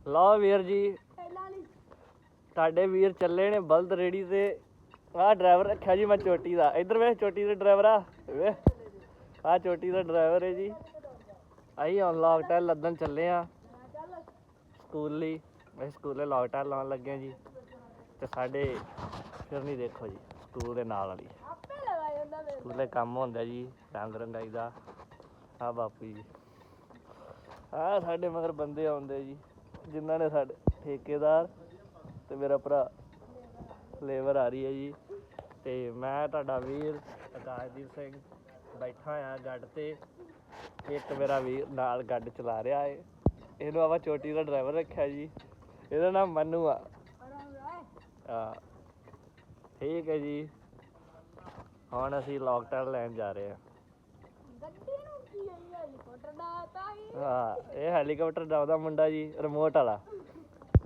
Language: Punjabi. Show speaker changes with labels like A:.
A: ਲਓ ਵੀਰ ਜੀ ਤੁਹਾਡੇ ਵੀਰ ਚੱਲੇ ਨੇ ਬਲਦ ਰੇੜੀ ਤੇ ਆਹ ਡਰਾਈਵਰ ਰੱਖਿਆ ਜੀ ਮੈਂ ਚੋਟੀ ਦਾ। ਇੱਧਰ ਵੇਖ ਚੋਟੀ ਦੇ ਡਰਾਈਵਰ ਆ ਵੇਖ ਆਹ ਚੋਟੀ ਦਾ ਡਰਾਈਵਰ ਹੈ ਜੀ। ਅਸੀਂ ਹੁਣ ਲੌਕਟਾਈਨ ਲੱਦਣ ਚੱਲੇ ਆ ਸਕੂਲ ਲਈ। ਅਸੀਂ ਸਕੂਲੇ ਲੌਕਟਾਈਨ ਲਾਉਣ ਲੱਗੇ ਜੀ ਤੇ ਸਾਡੇ ਫਿਰਨੀ ਦੇਖੋ ਜੀ ਸਕੂਲ ਦੇ ਨਾਲ ਵਾਲੀ ਸਕੂਲੇ ਕੰਮ ਹੁੰਦਾ ਜੀ ਰੰਗ ਰੰਗਾਈ ਦਾ। ਆਹ ਬਾਪੂ ਜੀ ਆਹ ਸਾਡੇ ਮਗਰ ਬੰਦੇ ਆਉਂਦੇ ਜੀ ਜਿਨ੍ਹਾਂ ਨੇ ਸਾਡੇ ਠੇਕੇਦਾਰ ਤੇ ਮੇਰਾ ਭਰਾ ਲੇਬਰ ਆ ਰਹੀ ਹੈ ਜੀ। ਤੇ ਮੈਂ ਤੁਹਾਡਾ ਵੀਰ ਆਕਾਸ਼ਦੀਪ ਸਿੰਘ ਬੈਠਾ ਆ ਗੱਡ ਤੇ। ਇੱਕ ਮੇਰਾ ਵੀਰ ਨਾਲ ਗੱਡ ਚਲਾ ਰਿਹਾ ਏ। ਇਹਨੂੰ ਆਪਾਂ ਚੋਟੀ ਦਾ ਡਰਾਈਵਰ ਰੱਖਿਆ ਜੀ। ਇਹਦਾ ਨਾਮ ਮੰਨੂ ਆ। ਹਾਂ ਠੀਕ ਹੈ ਜੀ। ਹੁਣ ਅਸੀਂ ਲੌਕਟਾਈਨ ਲੈਣ ਜਾ ਰਹੇ ਹਾਂ। ਹਾਂ ਇਹ ਹੈਲੀਕਾਪਟਰ ਦਾ ਉਹਦਾ ਮੁੰਡਾ ਜੀ ਰਿਮੋਟ ਵਾਲਾ।